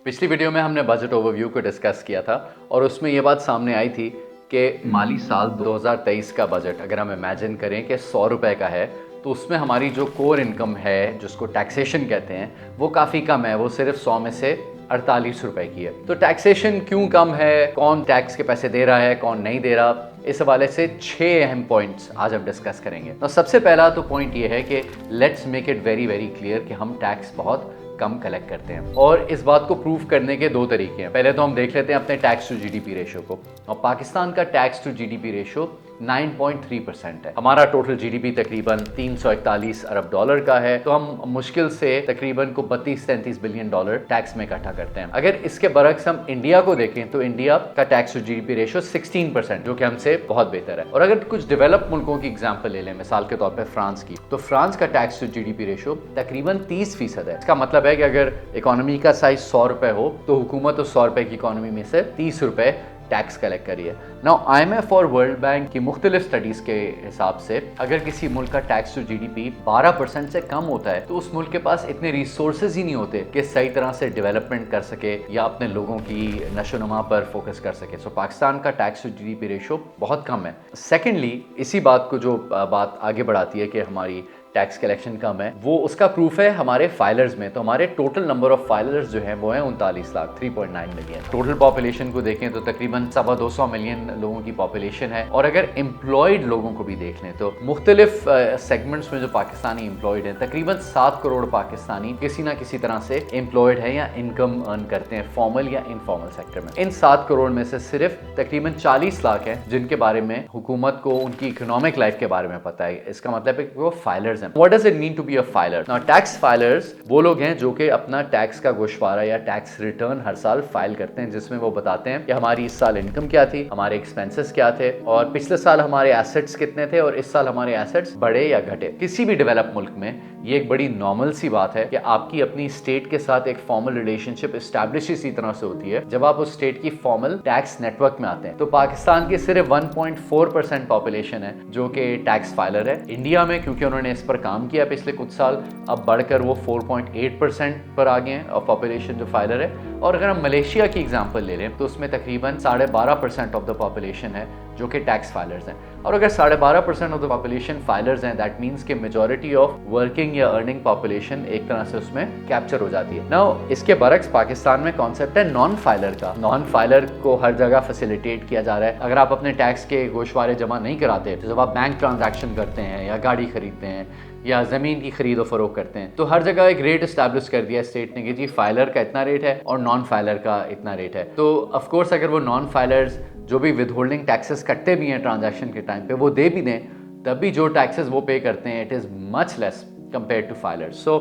पिछली वीडियो में हमने बजट ओवरव्यू को डिस्कस किया था और उसमें ये बात सामने आई थी कि माली साल 2023 का बजट अगर हम इमेजिन करें कि 100 रुपए का है तो उसमें हमारी जो कोर इनकम है जिसको टैक्सेशन कहते हैं वो काफ़ी कम है। वो सिर्फ 100 में से 48 रुपए की है। तो टैक्सेशन क्यों कम है, कौन टैक्स के पैसे दे रहा है, कौन नहीं दे रहा, इस हवाले से 6 अहम पॉइंट्स आज हम डिस्कस करेंगे। तो सबसे पहला तो पॉइंट ये है कि let's make it very very clear कि हम टैक्स बहुत कम कलेक्ट करते हैं और इस बात को प्रूव करने के दो तरीके हैं। पहले तो हम देख लेते हैं अपने टैक्स टू जीडीपी रेशियो को। और पाकिस्तान का टैक्स टू जीडीपी रेशियो 9.3% है। हमारा टोटल जीडीपी तकरीबन 341 अरब डॉलर का है, तो हम मुश्किल से तकरीबन को 32-33 बिलियन डॉलर टैक्स में इकट्ठा करते हैं। अगर इसके बरक्स हम इंडिया को देखें तो इंडिया का टैक्स टू जीडीपी रेशियो 16%, जो कि हमसे बहुत बेहतर है। और अगर कुछ डेवलप मुल्कों की एग्जांपल ले लें, मिसाल के तौर पर फ्रांस की, तो फ्रांस का टैक्स टू जीडीपी रेशियो तकरीबन 30% है। इसका मतलब है कि अगर इकोनॉमी का साइज 100 रुपए हो तो हुकूमत उस 100 रुपए की इकोनॉमी में से 30 रुपए टैक्स कलेक्ट करिए। नाउ IMF और वर्ल्ड बैंक की मुख्तलिफ स्टडीज के हिसाब से अगर किसी मुल्क का टैक्स टू जीडीपी 12% से कम होता है तो उस मुल्क के पास इतने रिसोर्सेज ही नहीं होते कि सही तरह से डेवलपमेंट कर सके या अपने लोगों की नशोनुमा पर फोकस कर सके। सो पाकिस्तान का टैक्स टू जीडीपी रेशियो बहुत कम है। सेकेंडली, इसी बात को जो बात आगे बढ़ाती है कि हमारी टैक्स कलेक्शन कम है, वो उसका प्रूफ है हमारे फाइलर्स में। तो हमारे टोटल नंबर ऑफ फाइलर्स जो है वो है 39 लाख, 3.9 मिलियन। टोटल पॉपुलेशन को देखें तो तकरीबन 225 मिलियन लोगों की पॉपुलेशन है। और अगर एम्प्लॉयड लोगों को भी देख लें तो मुख्तलिफ सेगमेंट्स में जो पाकिस्तानी एम्प्लॉयड हैं, तकरीबन 7 करोड़ पाकिस्तानी किसी ना किसी तरह से एम्प्लॉयड है या इनकम अर्न करते हैं फॉर्मल या इनफॉर्मल सेक्टर में। इन 7 करोड़ में से सिर्फ तकरीबन 40 लाख है जिनके बारे में हुकूमत को उनकी इकोनॉमिक लाइफ के बारे में पता है। इसका मतलब है कि वो filers. What does it mean to be a filer? Now, tax filers वो लोग हैं जो कि अपना टैक्स का गोशवारा या टैक्स रिटर्न हर साल फाइल करते हैं, जिसमें वो बताते हैं कि हमारी इस साल इनकम क्या थी, हमारे एक्सपेंसेस क्या थे और पिछले साल हमारे एसेट्स कितने थे और इस साल हमारे एसेट्स बढ़े या घटे। किसी भी डेवलप मुल्क में ये एक बड़ी नॉर्मल सी बात है कि आपकी अपनी स्टेट के साथ एक फॉर्मल रिलेशनशिप एस्टैब्लिश इसी तरह से होती है जब आप उस स्टेट की फॉर्मल टैक्स नेटवर्क में आते हैं। तो पाकिस्तान की सिर्फ 1.4% पॉपुलेशन है जो कि टैक्स फाइलर है। इंडिया में क्योंकि उन्होंने इस पर काम किया पिछले कुछ साल, अब बढ़कर वो 4.8% पर आ गए हैं और पॉपुलेशन जो फाइलर है। और अगर हम मलेशिया की एग्जांपल ले लें तो उसमें तकरीबन 12.5% ऑफ द पॉपुलेशन है जो कि टैक्स फाइलर्स हैं। और अगर 12.5% ऑफ द पॉपुलेशन फाइलर्स हैं, दैट मीन्स कि मेजॉरिटी ऑफ वर्किंग या अर्निंग पॉपुलेशन एक तरह से उसमें कैप्चर हो जाती है। नाउ इसके बरक्स पाकिस्तान में कॉन्सेप्ट है नॉन फाइलर का। नॉन फाइलर को हर जगह फैसिलिटेट किया जा रहा है। अगर आप अपने टैक्स के गोशवारे जमा नहीं कराते, तो जब आप बैंक ट्रांजैक्शन करते हैं या गाड़ी खरीदते हैं या ज़मीन की खरीद और फरोख्त करते हैं, तो हर जगह एक रेट इस्टेब्लिश कर दिया स्टेट ने कि जी फाइलर का इतना रेट है और नॉन फाइलर का इतना रेट है। तो ऑफ कोर्स अगर वो नॉन फाइलर्स जो भी विद होल्डिंग टैक्सेस कटते भी हैं ट्रांजैक्शन के टाइम पे, वो दे भी दें, तब भी जो टैक्सेस वो पे करते हैं it is much less compare to filers. So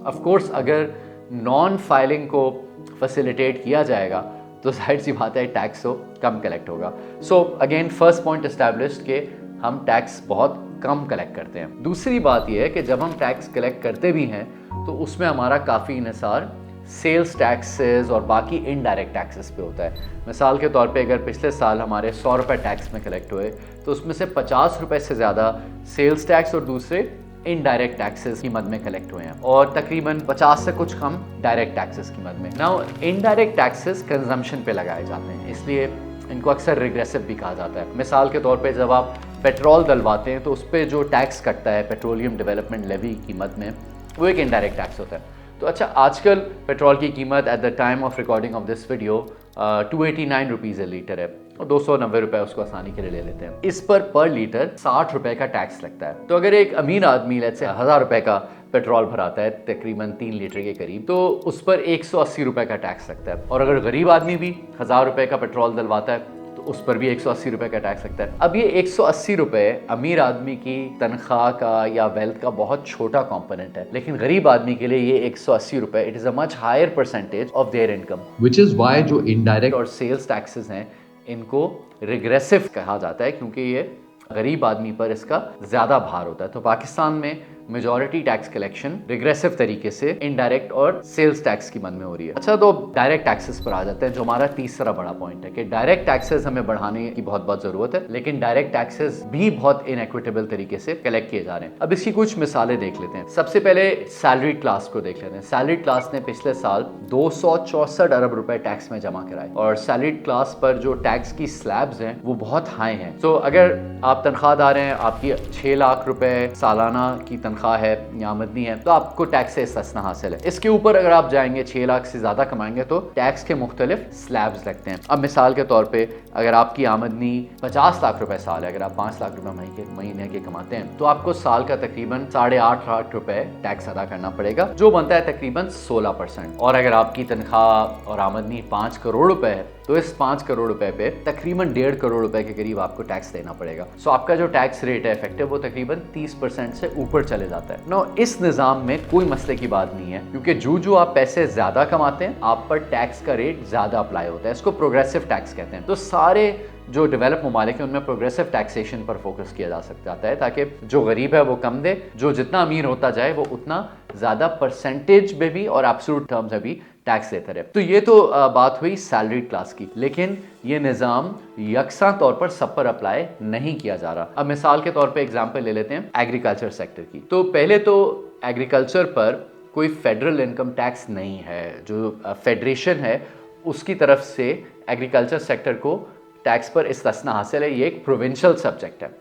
of course अगर नॉन फाइलिंग को फैसिलिटेट किया जाएगा तो जाहिर सी बात है टैक्स तो कम कलेक्ट होगा। So again first point established कि हम टैक्स बहुत कम कलेक्ट करते हैं। दूसरी बात यह है कि जब हम टैक्स कलेक्ट करते भी हैं तो उसमें हमारा काफ़ी इन्हिसार सेल्स टैक्सेस और बाकी इनडायरेक्ट टैक्सेस पे होता है। मिसाल के तौर पे अगर पिछले साल हमारे 100 रुपये टैक्स में कलेक्ट हुए तो उसमें से 50 रुपये से ज़्यादा सेल्स टैक्स और दूसरे इनडायरेक्ट टैक्सेस की मद में कलेक्ट हुए हैं और तकरीबन 50 से कुछ कम डायरेक्ट टैक्सेस की मद में। नाउ इनडायरेक्ट टैक्सेस कंजम्पशन पे लगाए जाते हैं, इसलिए इनको अक्सर रिग्रेसिव भी कहा जाता है। मिसाल के तौर पे जब आप पेट्रोल डलवाते हैं तो उस पर जो टैक्स कटता है पेट्रोलियम डेवलपमेंट लेवी की मद में, वो एक इनडायरेक्ट टैक्स होता है। तो अच्छा, आजकल पेट्रोल की कीमत at the time of recording of this video 289 rupees litre है और 290 रुपये उसको आसानी के लिए ले लेते हैं। इस पर लीटर 60 रुपये का टैक्स लगता है। तो अगर एक अमीर आदमी लेट्स से 1000 रुपये का पेट्रोल भराता है तकरीबन 3 लीटर के करीब, तो उस पर 180 रुपये का टैक्स लगता है। और अगर गरीब आदमी भी 1000 रुपये का पेट्रोल डलवाता है तो उस पर भी 180 रुपये का टैक्स लगता है। अब ये 180 रुपये अमीर आदमी की तनख्वाह का या वेल्थ का बहुत छोटा कंपोनेंट है, लेकिन गरीब आदमी के लिए ये 180 रुपये it is a much higher percentage of their income, which is why जो इनडायरेक्ट और सेल्स टैक्सेस हैं इनको रिग्रेसिव कहा जाता है, क्योंकि ये गरीब आदमी पर इसका ज़्यादा भार होता है। तो पाकिस्तान में मेजॉरिटी टैक्स कलेक्शन रिग्रेसिव तरीके से इनडायरेक्ट और सेल्स टैक्स की मद में हो रही है। अच्छा, तो डायरेक्ट टैक्सेस पर आ जाते हैं, जो हमारा तीसरा बड़ा पॉइंट है कि डायरेक्ट टैक्सेस हमें बढ़ाने की बहुत जरूरत है, लेकिन डायरेक्ट टैक्सेस भी बहुत इनइक्विटेबल तरीके से कलेक्ट किए जा रहे हैं। अब इसकी कुछ मिसालें देख लेते हैं। सबसे पहले सैलरी क्लास को देख लेते हैं। सैलरी क्लास ने पिछले साल 264 अरब रुपए टैक्स में जमा कराए और सैलरी क्लास पर जो टैक्स की स्लैब्स हैं वो बहुत हाई हैं। तो अगर आप तनख्वाहदार हैं, आपकी 6 लाख रुपए सालाना की तनख्वाह है या आमदनी है, तो आपको टैक्स से इस्तिस्ना हासिल है। इसके ऊपर अगर आप जाएंगे 6 लाख से ज्यादा कमाएंगे तो टैक्स के मुख्तलिफ स्लैब्स लगते हैं। अब मिसाल के तौर पे अगर आपकी आमदनी 50 लाख रुपए साल है, अगर आप 5 लाख रुपए महीने के कमाते हैं, तो आपको साल का तकरीबन 8.5 लाख रुपए टैक्स अदा करना पड़ेगा, जो बनता है तकरीबन 16%। और अगर आपकी तनख्वाह और आमदनी 5 करोड़ रुपए है, तो इस 5 करोड़ रुपए पे तकरीबन 1.5 करोड़ रुपए के करीब आपको टैक्स देना पड़ेगा। सो आपका जो टैक्स रेट है इफेक्टिव, वो तकरीबन 30% से ऊपर चले जाता है। नो, इस निजाम में कोई मसले की बात नहीं है, क्योंकि जो आप पैसे ज्यादा कमाते हैं, आप पर टैक्स का रेट ज्यादा अप्लाई होता है। इसको प्रोग्रेसिव टैक्स कहते हैं। तो सारे जो डेवलप ममालिक हैं उनमें प्रोग्रेसिव टैक्सेशन पर फोकस किया जा सकता है, ताकि जो गरीब है वो कम दे, जो जितना अमीर होता जाए वो उतना ज्यादा परसेंटेज में भी और एब्सोल्यूट टर्म्स में भी टैक्स देता रहे। तो ये तो बात हुई सैलरी क्लास की, लेकिन ये निज़ाम यकसा तौर पर सब पर अप्लाई नहीं किया जा रहा। अब मिसाल के तौर पे एग्जांपल ले लेते हैं एग्रीकल्चर सेक्टर की। तो पहले तो एग्रीकल्चर पर कोई फेडरल इनकम टैक्स नहीं है। जो फेडरेशन है उसकी तरफ से एग्रीकल्चर सेक्टर को टैक्स पर इस्तिस्ना हासिल है। ये एक प्रोविंशियल सब्जेक्ट है।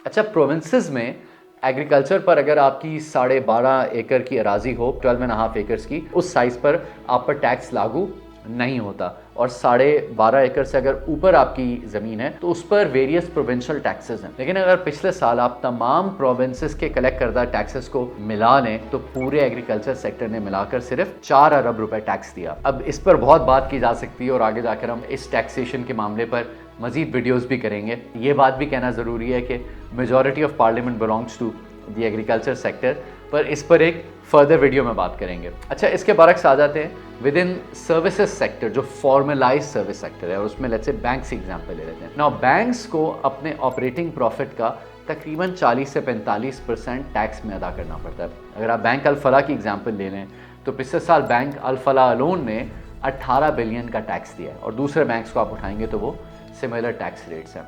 अच्छा, प्रोविंसेस में एग्रीकल्चर पर अगर आपकी 12.5 एकड़ की अराजी हो, 12.5 एकर्स की, उस साइज पर आप पर टैक्स लागू नहीं होता। और 12.5 एकड़ से अगर ऊपर आपकी ज़मीन है तो उस पर वेरियस प्रोविंशियल टैक्सेस हैं। लेकिन अगर पिछले साल आप तमाम प्रोविंसेस के कलेक्ट करदा टैक्सेस को मिला लें तो पूरे एग्रीकल्चर सेक्टर ने मिलाकर सिर्फ 4 अरब रुपए टैक्स दिया। अब इस पर बहुत बात की जा सकती है और आगे जाकर हम इस टैक्सेशन के मामले पर मजीद वीडियोस भी करेंगे। ये बात भी कहना ज़रूरी है कि majority of parliament belongs to the agriculture sector, पर इस पर एक फर्दर वीडियो में बात करेंगे। अच्छा, इसके बरक्स आ जाते हैं विद इन सर्विसेज सेक्टर, जो फॉर्मलाइज सर्विस सेक्टर है, और उसमें लेट्स से बैंक्स की एग्जांपल ले लेते हैं। नाउ, बैंक्स को अपने ऑपरेटिंग प्रॉफिट का तकरीबन 40 से 45% टैक्स में अदा करना पड़ता है। अगर आप बैंक अल फलाह की एग्जांपल ले लें तो पिछले साल बैंक अल फलाह अलोन ने 18 बिलियन का टैक्स दिया है, और दूसरे बैंक्स को आप उठाएंगे तो वो सिमिलर टैक्स रेट्स हैं।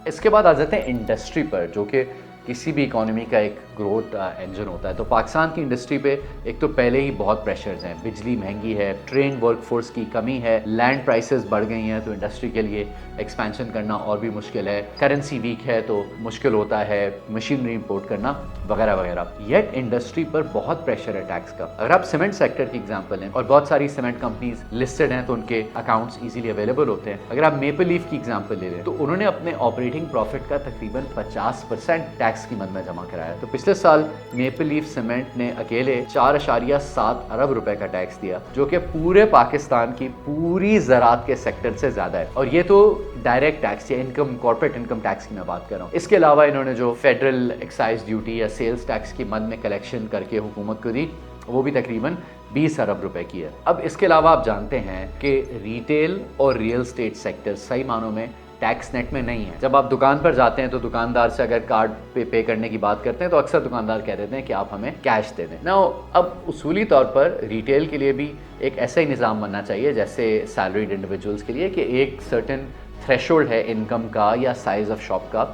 इसके बाद आ जाते हैं इंडस्ट्री पर, जो कि किसी भी इकोनॉमी का एक ग्रोथ इंजन होता है। तो पाकिस्तान की इंडस्ट्री पे एक तो पहले ही बहुत प्रेशर्स हैं। बिजली महंगी है, ट्रेन वर्कफोर्स की कमी है, लैंड प्राइसेस बढ़ गई हैं, तो इंडस्ट्री के लिए एक्सपेंशन करना और भी मुश्किल है। करेंसी वीक है तो मुश्किल होता है मशीनरी इंपोर्ट करना वगैरह वगैरह। येट इंडस्ट्री पर बहुत प्रेशर है टैक्स का। अगर आप सीमेंट सेक्टर की एग्जाम्पल हैं, और बहुत सारी सीमेंट कंपनीज लिस्टेड हैं तो उनके अकाउंट्स ईजिली अवेलेबल होते हैं। अगर आप मेपल लीफ की एग्जाम्पल ले लें तो उन्होंने अपने ऑपरेटिंग प्रॉफिट का तकरीबन 50% टैक्स की मद में जमा कराया। तो पिछले साल मेपल लीफ सीमेंट ने अकेले 4.7 अरब रुपए का टैक्स दिया, जो कि पूरे पाकिस्तान की पूरी ज़राअत के सेक्टर से ज्यादा है। और ये तो डायरेक्ट टैक्स या इनकम, कॉर्पोरेट इनकम टैक्स की मैं बात कर रहा हूँ। इसके अलावा इन्होंने जो फेडरल एक्साइज ड्यूटी या सेल्स टैक्स की मद में कलेक्शन करके हुकूमत को दी, वो भी तकरीबन 20 अरब रुपए की है। अब इसके अलावा आप जानते हैं कि रिटेल और रियल स्टेट सेक्टर सही मानों में टैक्स नेट में नहीं है। जब आप दुकान पर जाते हैं तो दुकानदार से अगर कार्ड पे करने की बात करते हैं तो अक्सर दुकानदार कह देते हैं कि आप हमें कैश दे दें ना। अब उसूली तौर पर रिटेल के लिए भी एक ऐसा ही निज़ाम बनना चाहिए जैसे सैलरीड इंडिविजुअल्स के लिए, कि एक सर्टेन थ्रेशोल्ड है इनकम का या साइज ऑफ शॉप का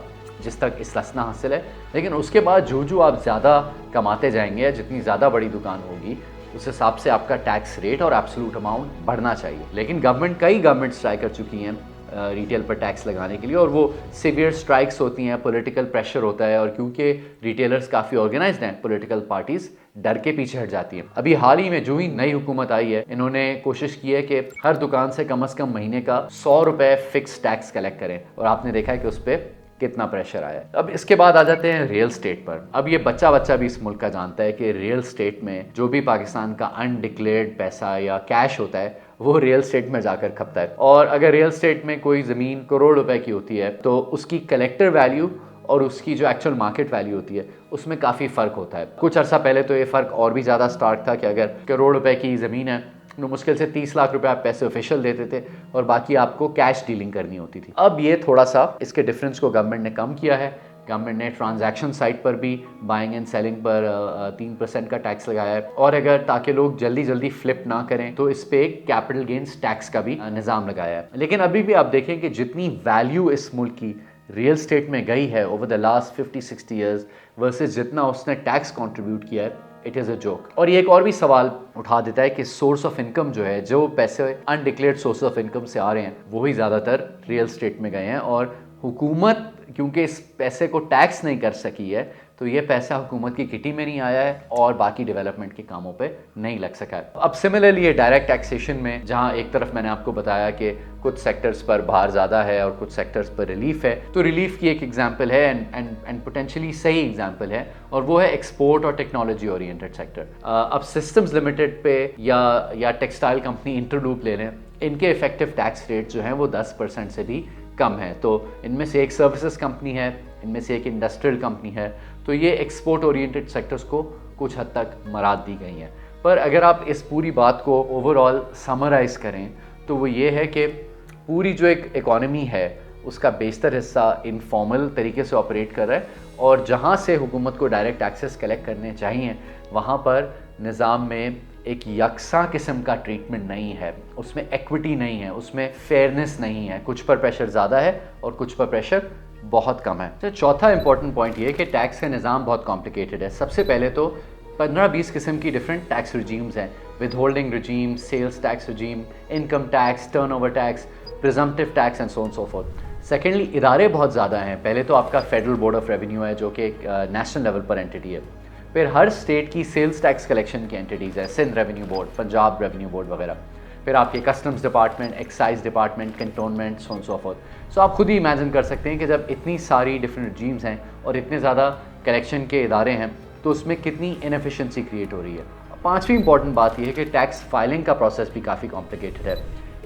जिस तक इस्तिस्ना हासिल है। लेकिन उसके बाद जो आप ज़्यादा कमाते जाएंगे या जितनी ज़्यादा बड़ी दुकान होगी उस हिसाब से आपका टैक्स रेट और एब्सोल्यूट अमाउंट बढ़ना चाहिए। लेकिन कई गवर्नमेंट्स ट्राई कर चुकी हैं रिटेल पर टैक्स लगाने के लिए, और वो सीवियर स्ट्राइक्स होती हैं, पॉलिटिकल प्रेशर होता है, और क्योंकि रिटेलर्स काफ़ी ऑर्गेनाइज्ड हैं, पॉलिटिकल पार्टीज डर के पीछे हट जाती हैं। अभी हाल ही में जो ही नई हुकूमत आई है, इन्होंने कोशिश की है कि हर दुकान से कम महीने का 100 रुपये फिक्स टैक्स कलेक्ट करें, और आपने देखा है कि उस पर कितना प्रेशर आया। अब इसके बाद आ जाते हैं रियल स्टेट पर। अब ये बच्चा भी इस मुल्क का जानता है कि रियल स्टेट में जो भी पाकिस्तान का अनडिक्लेयर्ड पैसा या कैश होता है वो रियल स्टेट में जाकर खपता है। और अगर रियल स्टेट में कोई ज़मीन करोड़ रुपए की होती है तो उसकी कलेक्टर वैल्यू और उसकी जो एक्चुअल मार्केट वैल्यू होती है उसमें काफ़ी फ़र्क होता है। कुछ अर्सा पहले तो ये फ़र्क और भी ज़्यादा स्टार्ट था कि अगर करोड़ रुपए की ज़मीन है तो मुश्किल से 30 लाख रुपए आप पैसे ऑफिशियल देते थे और बाकी आपको कैश डीलिंग करनी होती थी। अब ये थोड़ा सा इसके डिफरेंस को गवर्नमेंट ने कम किया है। गवर्नमेंट ने ट्रांजैक्शन साइट पर भी बाइंग एंड सेलिंग पर 3% का टैक्स लगाया है। और अगर ताकि लोग जल्दी जल्दी फ्लिप ना करें तो इस पे कैपिटल गेन्स टैक्स का भी निज़ाम लगाया है। लेकिन अभी भी आप देखें कि जितनी वैल्यू इस मुल्क की रियल स्टेट में गई है over the last 50-60 years versus जितना उसने टैक्स कंट्रीब्यूट किया है, इट इज़ अ जोक। और ये एक और भी सवाल उठा देता है कि सोर्स ऑफ इनकम जो है, जो पैसे अनडिक्लेयर्ड सोर्स ऑफ इनकम से आ रहे हैं वो ही ज़्यादातर रियल स्टेट में गए हैं। और हुकूमत क्योंकि इस पैसे को टैक्स नहीं कर सकी है तो ये पैसा हुकूमत की किटी में नहीं आया है और बाकी डेवलपमेंट के कामों पे नहीं लग सका है। अब सिमिलरली ये डायरेक्ट टैक्सेशन में जहाँ एक तरफ मैंने आपको बताया कि कुछ सेक्टर्स पर भार ज़्यादा है और कुछ सेक्टर्स पर रिलीफ है, तो रिलीफ की एक एग्जांपल है एंड पोटेंशियली सही एग्जांपल है, और वो है एक्सपोर्ट और टेक्नोलॉजी ओरिएंटेड सेक्टर। अब सिस्टम्स लिमिटेड पे या टेक्सटाइल कंपनी इंटरलूप ले लें, इनके इफेक्टिव टैक्स रेट जो हैं वो 10% से भी कम है। तो इनमें से एक सर्विसेज कंपनी है, इनमें से एक इंडस्ट्रियल कंपनी है, तो ये एक्सपोर्ट ओरिएंटेड सेक्टर्स को कुछ हद तक मराद दी गई हैं। पर अगर आप इस पूरी बात को ओवरऑल समराइज़ करें तो वो ये है कि पूरी जो एक इकॉनमी है उसका बेशतर हिस्सा इनफॉर्मल तरीके से ऑपरेट कर रहा है, और जहाँ से हुकूमत को डायरेक्ट टैक्सेस कलेक्ट करने चाहिए वहाँ पर निज़ाम में एक यकसा किस्म का ट्रीटमेंट नहीं है, उसमें एक्विटी नहीं है, उसमें फेयरनेस नहीं है। कुछ पर प्रेशर ज़्यादा है और कुछ पर प्रेशर बहुत कम है। तो चौथा इंपॉर्टेंट पॉइंट ये है कि टैक्स का निज़ाम बहुत कॉम्प्लिकेटेड है। सबसे पहले तो 15-20 किस्म की डिफरेंट टैक्स रिजीम्स हैं, withholding regime, sales tax regime, income tax, turnover tax, presumptive tax and so on so forth. Secondly, इदारे बहुत ज़्यादा हैं। पहले तो आपका फेडरल बोर्ड ऑफ रेवेन्यू है जो कि एक नेशनल लेवल पर एंटिटी है। फिर हर स्टेट की सेल्स टैक्स कलेक्शन की एंटिटीज़ है, Sindh revenue board, Punjab revenue board वगैरह। फिर आपके customs department, excise department, cantonment, so on so forth. So आप खुद ही इमेजिन कर सकते हैं कि जब इतनी सारी डिफरेंट रिजीम्स हैं और इतने ज़्यादा कलेक्शन के इदारे हैं तो उसमें कितनी इनएफिशिएंसी क्रिएट हो रही है। पांचवी इंपॉर्टेंट बात यह है कि टैक्स फाइलिंग का प्रोसेस भी काफ़ी कॉम्प्लिकेटेड है।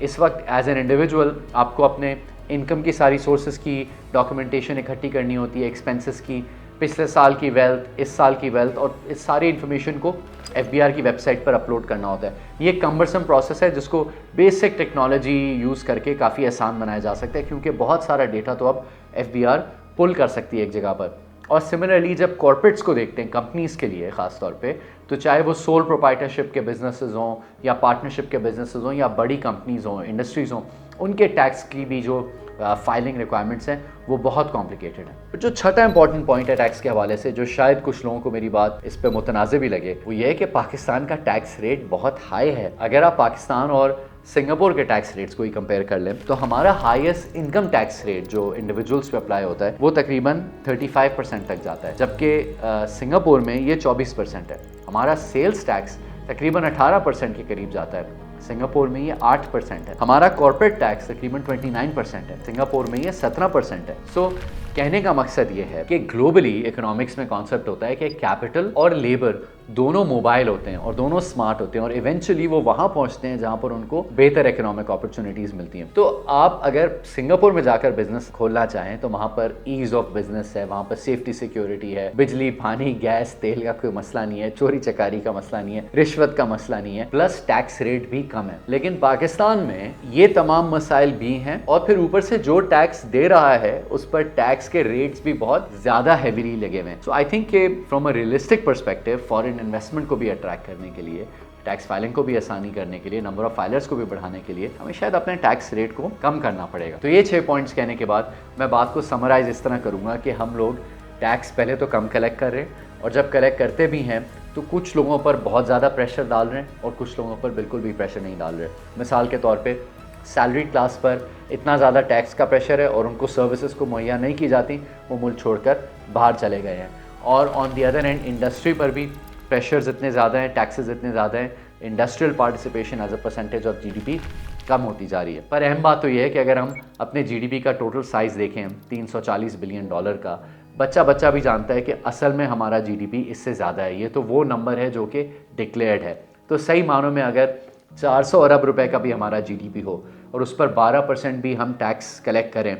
इस वक्त एज एन इंडिविजुअल आपको अपने इनकम की सारी सोर्सेज की डॉक्यूमेंटेशन इकट्ठी करनी होती है, एक्सपेंसेस की, पिछले साल की वेल्थ, इस साल की वेल्थ, और इस सारी इन्फॉर्मेशन को FBR की वेबसाइट पर अपलोड करना होता है। ये एक कम्बरसम प्रोसेस है जिसको बेसिक टेक्नोलॉजी यूज़ करके काफ़ी आसान बनाया जा सकता है, क्योंकि बहुत सारा डेटा तो अब FBR पुल कर सकती है एक जगह पर। और सिमिलरली जब कॉर्पोरेट्स को देखते हैं, कंपनीज़ के लिए ख़ास तौर पे, तो चाहे वो सोल प्रोप्राइटरशिप के बिजनेसेस हों या पार्टनरशिप के बिजनेसेस हों या बड़ी कंपनीज़ हों, इंडस्ट्रीज़ हों, उनके टैक्स की भी जो फाइलिंग रिक्वायरमेंट्स हैं वो बहुत कॉम्प्लिकेटेड है। जो छठा इंपॉर्टेंट पॉइंट है टैक्स के हवाले से, जो शायद कुछ लोगों को मेरी बात इस पर मुतनाज़िर भी लगे, वो ये है कि पाकिस्तान का टैक्स रेट बहुत हाई है। अगर आप पाकिस्तान और सिंगापुर के टैक्स रेट्स को ही कंपेयर कर लें तो हमारा हाईएस्ट इनकम टैक्स रेट जो इंडिविजुअल्स पे अप्लाई होता है वो तकरीबन 35% तक जाता है, जबकि सिंगापुर में ये 24% है। हमारा सेल्स टैक्स तकरीबन 18% के करीब जाता है, सिंगापुर में ये 8% है। हमारा कॉर्पोरेट टैक्स तकरीबन 29% है, सिंगापुर में ये 17% है। सो कहने का मकसद ये है कि ग्लोबली इकोनॉमिक्स में कॉन्सेप्ट होता है कि कैपिटल और लेबर दोनों मोबाइल होते हैं और दोनों स्मार्ट होते हैं, और इवेंचुअली वो वहाँ पहुँचते हैं जहाँ पर उनको बेहतर इकोनॉमिक अपॉर्चुनिटीज़ मिलती हैं। तो आप अगर सिंगापुर में जाकर बिजनेस खोलना चाहें तो वहाँ पर ईज ऑफ बिजनेस है, वहाँ पर सेफ्टी सिक्योरिटी है, बिजली, पानी, गैस, तेल का कोई मसला नहीं है, चोरी चकारी का मसला नहीं है, रिश्वत का मसला नहीं है, प्लस टैक्स रेट भी कम है। लेकिन पाकिस्तान में ये तमाम मसाइल भी हैं, और फिर ऊपर से जो टैक्स दे रहा है उस पर टैक्स के रेट्स भी बहुत ज़्यादा हैवीली लगे हुए हैं। सो आई थिंक कि from a realistic perspective, foreign investment को भी अट्रैक्ट करने के लिए, टैक्स फाइलिंग को भी आसानी करने के लिए, नंबर ऑफ फाइलर्स को भी बढ़ाने के लिए हमें शायद अपने टैक्स रेट को कम करना पड़ेगा। तो ये 6 पॉइंट्स कहने के बाद मैं बात को समराइज इस तरह करूँगा कि हम लोग टैक्स पहले तो कम कलेक्ट कर रहे हैं, और जब कलेक्ट करते भी हैं तो कुछ लोगों पर बहुत ज़्यादा प्रेशर डाल रहे हैं और कुछ लोगों पर बिल्कुल भी प्रेशर नहीं डाल रहे। मिसाल के तौर पे सैलरी क्लास पर इतना ज़्यादा टैक्स का प्रेशर है और उनको सर्विसेज को मुहैया नहीं की जाती, वो मुल्क छोड़कर बाहर चले गए हैं। और on the other and industry पर भी प्रेशर्स इतने ज़्यादा हैं, टैक्सेस इतने ज़्यादा हैं, industrial participation as a percentage of GDP कम होती जा रही है। पर अहम बात तो ये है कि अगर हम अपने GDP का टोटल साइज़ देखें $340 बिलियन का, बच्चा भी जानता है कि असल में हमारा GDP इससे ज़्यादा है। ये तो वो नंबर है जो कि डिक्लेयर्ड है। तो सही मानों में अगर 400 अरब रुपए का भी हमारा GDP हो और उस पर 12% भी हम टैक्स कलेक्ट करें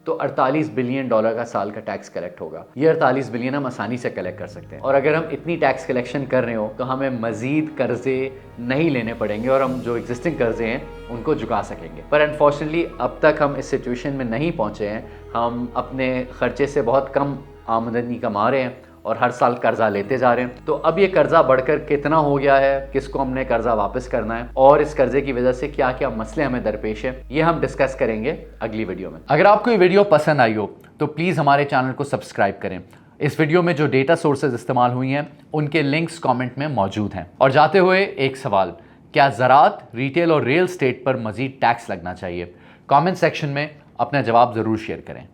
तो $48 बिलियन का साल का टैक्स कलेक्ट होगा। ये 48 बिलियन हम आसानी से कलेक्ट कर सकते हैं, और अगर हम इतनी टैक्स कलेक्शन कर रहे हो तो हमें मज़ीद कर्जे नहीं लेने पड़ेंगे और हम जो एग्जिस्टिंग कर्जे हैं उनको चुका सकेंगे। पर अनफॉर्चुनेटली अब तक हम इस सिचुएशन में नहीं पहुँचे हैं। हम अपने ख़र्चे से बहुत कम आमदनी कमा रहे हैं और हर साल कर्जा लेते जा रहे हैं। तो अब ये कर्जा बढ़कर कितना हो गया है, किसको हमने कर्जा वापस करना है और इस कर्जे की वजह से क्या क्या मसले हमें दरपेश है, ये हम डिस्कस करेंगे अगली वीडियो में। अगर आपको ये वीडियो पसंद आई हो तो प्लीज़ हमारे चैनल को सब्सक्राइब करें। इस वीडियो में जो डेटा सोर्सेज इस्तेमाल हुई हैं उनके लिंक्स कमेंट में मौजूद हैं। और जाते हुए एक सवाल, क्या ज़राअत, रिटेल और रियल एस्टेट पर मज़ीद टैक्स लगना चाहिए? कमेंट सेक्शन में अपना जवाब ज़रूर शेयर करें।